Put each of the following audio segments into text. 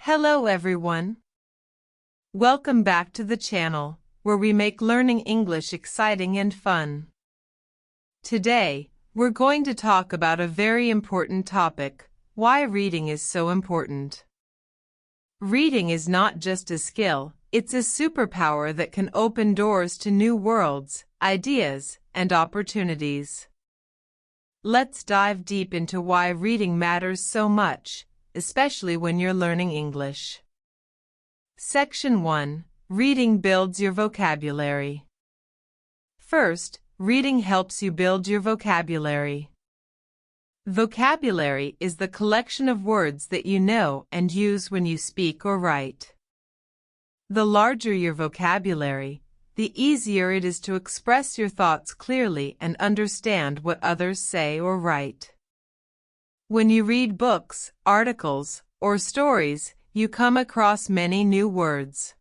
Hello everyone. Welcome back to the channel, where we make learning English exciting and fun. Today, we're going to talk about a very important topic: why reading is so important. Reading is not just a skill, it's a superpower that can open doors to new worlds, ideas, and opportunities. Let's dive deep into why reading matters so much, especially when you're learning English. Section 1. Reading builds your vocabulary. First, reading helps you build your vocabulary. Vocabulary is the collection of words that you know and use when you speak or write. The larger your vocabulary, the easier it is to express your thoughts clearly and understand what others say or write. When you read books, articles, or stories, you come across many new words.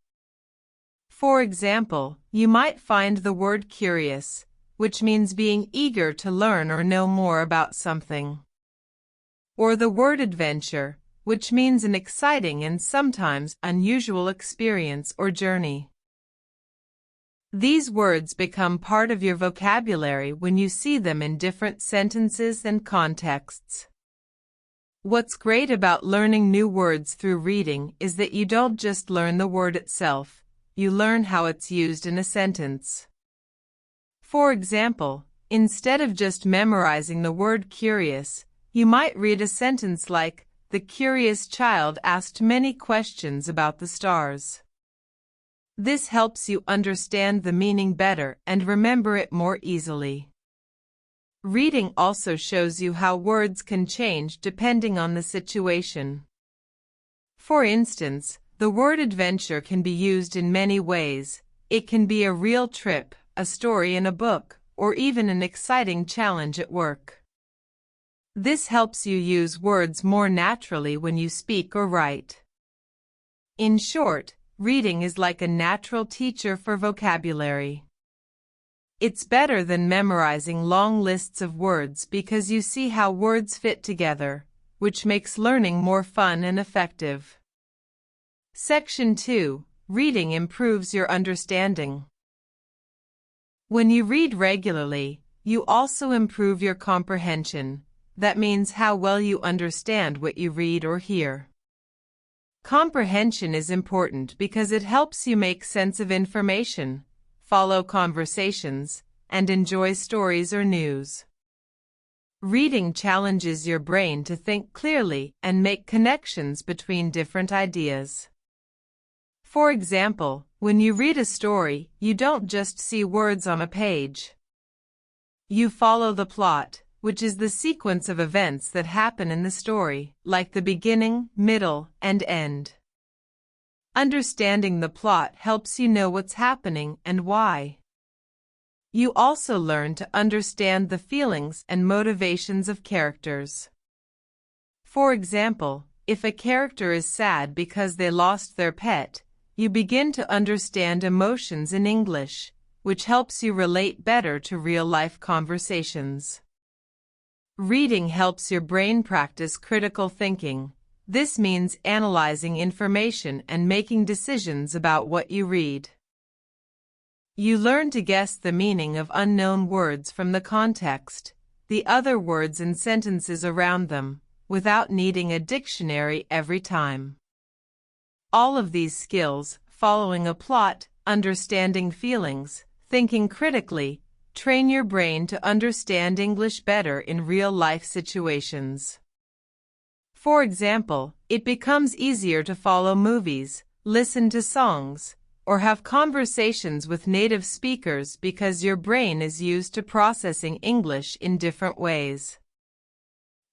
For example, you might find the word curious, which means being eager to learn or know more about something. Or the word adventure, which means an exciting and sometimes unusual experience or journey. These words become part of your vocabulary when you see them in different sentences and contexts. What's great about learning new words through reading is that you don't just learn the word itself, you learn how it's used in a sentence. For example, instead of just memorizing the word curious, you might read a sentence like, "The curious child asked many questions about the stars." This helps you understand the meaning better and remember it more easily. Reading also shows you how words can change depending on the situation. For instance, the word adventure can be used in many ways. It can be a real trip, a story in a book, or even an exciting challenge at work. This helps you use words more naturally when you speak or write. In short, reading is like a natural teacher for vocabulary. It's better than memorizing long lists of words because you see how words fit together, which makes learning more fun and effective. Section 2. Reading improves your understanding. When you read regularly, you also improve your comprehension. That means how well you understand what you read or hear. Comprehension is important because it helps you make sense of information, follow conversations, and enjoy stories or news. Reading challenges your brain to think clearly and make connections between different ideas. For example, when you read a story, you don't just see words on a page. You follow the plot, which is the sequence of events that happen in the story, like the beginning, middle, and end. Understanding the plot helps you know what's happening and why. You also learn to understand the feelings and motivations of characters. For example, if a character is sad because they lost their pet, you begin to understand emotions in English, which helps you relate better to real-life conversations. Reading helps your brain practice critical thinking. This means analyzing information and making decisions about what you read. You learn to guess the meaning of unknown words from the context, the other words and sentences around them, without needing a dictionary every time. All of these skills, following a plot, understanding feelings, thinking critically, train your brain to understand English better in real-life situations. For example, it becomes easier to follow movies, listen to songs, or have conversations with native speakers because your brain is used to processing English in different ways.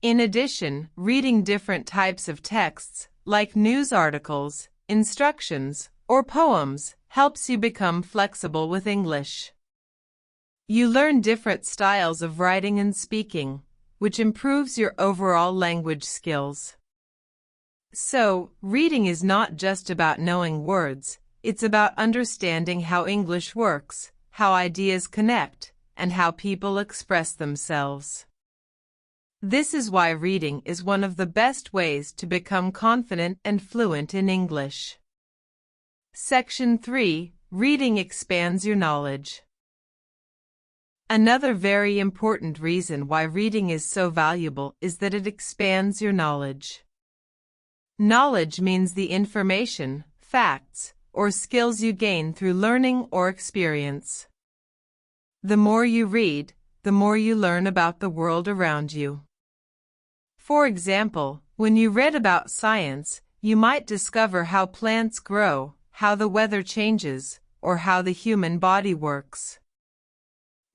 In addition, reading different types of texts, like news articles, instructions, or poems, helps you become flexible with English. You learn different styles of writing and speaking, which improves your overall language skills. So, reading is not just about knowing words, it's about understanding how English works, how ideas connect, and how people express themselves. This is why reading is one of the best ways to become confident and fluent in English. Section 3. Reading expands your knowledge. Another very important reason why reading is so valuable is that it expands your knowledge. Knowledge means the information, facts, or skills you gain through learning or experience. The more you read, the more you learn about the world around you. For example, when you read about science, you might discover how plants grow, how the weather changes, or how the human body works.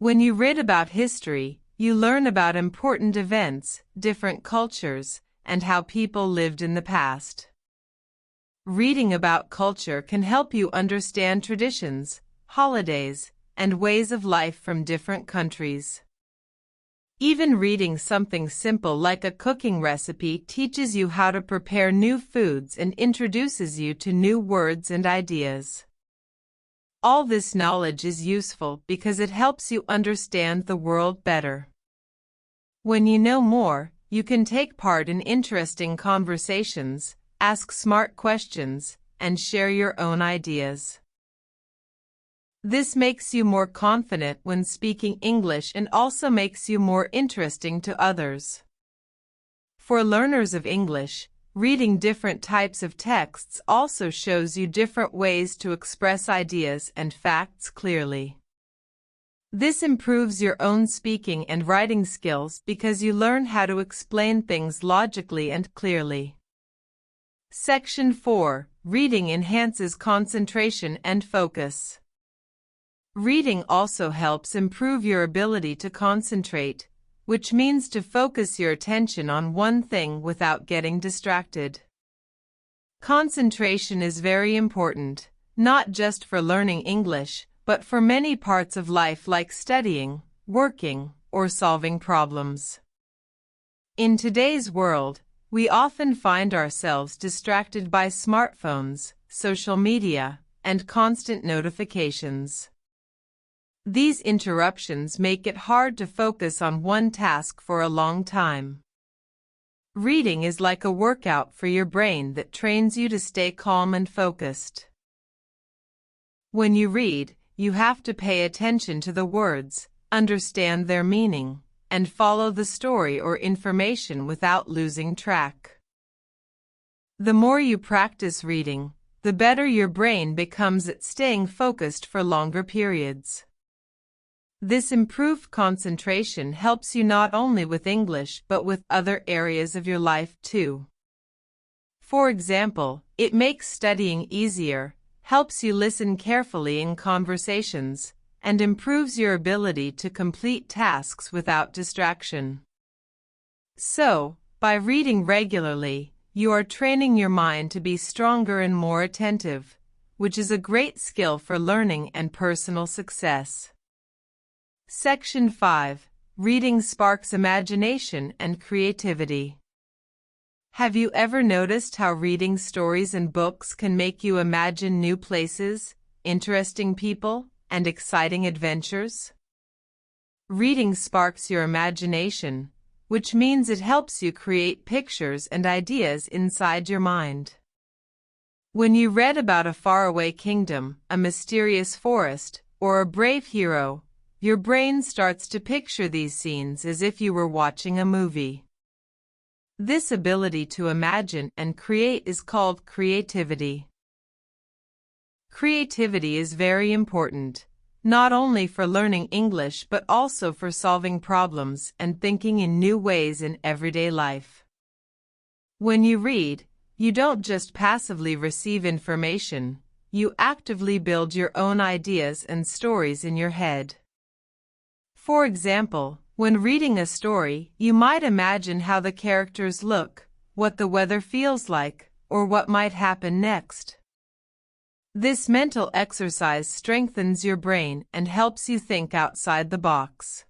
When you read about history, you learn about important events, different cultures, and how people lived in the past. Reading about culture can help you understand traditions, holidays, and ways of life from different countries. Even reading something simple like a cooking recipe teaches you how to prepare new foods and introduces you to new words and ideas. All this knowledge is useful because it helps you understand the world better. When you know more, you can take part in interesting conversations, ask smart questions, and share your own ideas. This makes you more confident when speaking English and also makes you more interesting to others. For learners of English, reading different types of texts also shows you different ways to express ideas and facts clearly. This improves your own speaking and writing skills because you learn how to explain things logically and clearly. Section 4. Reading enhances concentration and focus. Reading also helps improve your ability to concentrate, which means to focus your attention on one thing without getting distracted. Concentration is very important, not just for learning English, but for many parts of life like studying, working, or solving problems. In today's world, we often find ourselves distracted by smartphones, social media, and constant notifications. These interruptions make it hard to focus on one task for a long time. Reading is like a workout for your brain that trains you to stay calm and focused. When you read, you have to pay attention to the words, understand their meaning, and follow the story or information without losing track. The more you practice reading, the better your brain becomes at staying focused for longer periods. This improved concentration helps you not only with English but with other areas of your life too. For example, it makes studying easier, helps you listen carefully in conversations, and improves your ability to complete tasks without distraction. So, by reading regularly, you are training your mind to be stronger and more attentive, which is a great skill for learning and personal success. Section 5. Reading sparks imagination and creativity. Have you ever noticed how reading stories and books can make you imagine new places, interesting people, and exciting adventures? Reading sparks your imagination, which means it helps you create pictures and ideas inside your mind. When you read about a faraway kingdom, a mysterious forest, or a brave hero, your brain starts to picture these scenes as if you were watching a movie. This ability to imagine and create is called creativity. Creativity is very important, not only for learning English but also for solving problems and thinking in new ways in everyday life. When you read, you don't just passively receive information, you actively build your own ideas and stories in your head. For example, when reading a story, you might imagine how the characters look, what the weather feels like, or what might happen next. This mental exercise strengthens your brain and helps you think outside the box.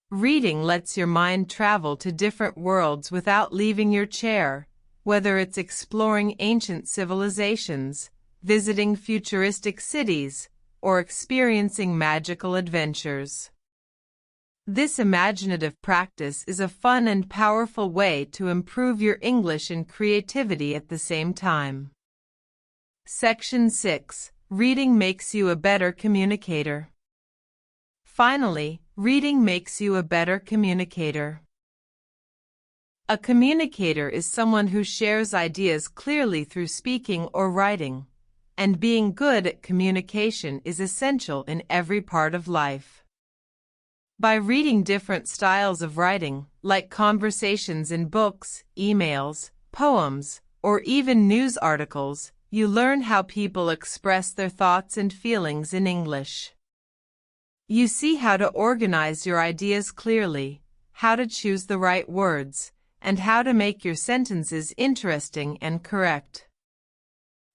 Reading lets your mind travel to different worlds without leaving your chair, whether it's exploring ancient civilizations, visiting futuristic cities, or experiencing magical adventures. This imaginative practice is a fun and powerful way to improve your English and creativity at the same time. Section 6. Reading makes you a better communicator. Finally, reading makes you a better communicator. A communicator is someone who shares ideas clearly through speaking or writing, and being good at communication is essential in every part of life. By reading different styles of writing, like conversations in books, emails, poems, or even news articles, you learn how people express their thoughts and feelings in English. You see how to organize your ideas clearly, how to choose the right words, and how to make your sentences interesting and correct.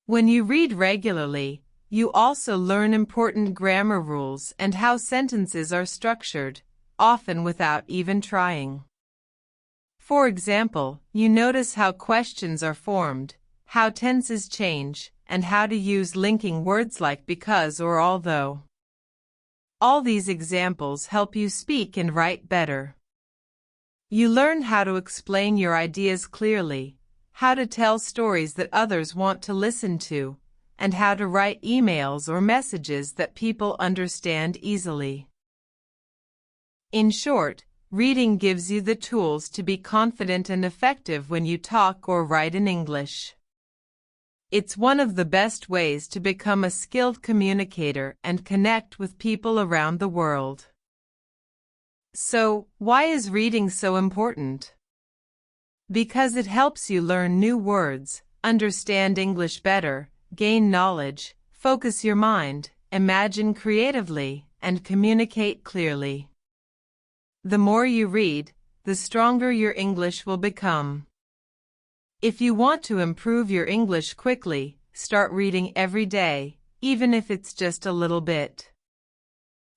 When you read regularly, you also learn important grammar rules and how sentences are structured, often without even trying. For example, you notice how questions are formed, how tenses change, and how to use linking words like because or although. All these examples help you speak and write better. You learn how to explain your ideas clearly, how to tell stories that others want to listen to, and how to write emails or messages that people understand easily. In short, reading gives you the tools to be confident and effective when you talk or write in English. It's one of the best ways to become a skilled communicator and connect with people around the world. So, why is reading so important? Because it helps you learn new words, understand English better, gain knowledge, focus your mind, imagine creatively, and communicate clearly. The more you read, the stronger your English will become. If you want to improve your English quickly, start reading every day, even if it's just a little bit.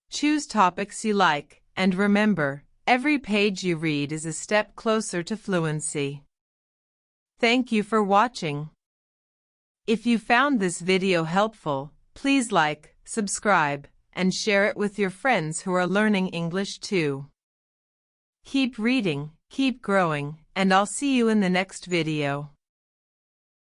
Choose topics you like, and remember, every page you read is a step closer to fluency. Thank you for watching. If you found this video helpful, please like, subscribe, and share it with your friends who are learning English too. Keep reading, keep growing, and I'll see you in the next video.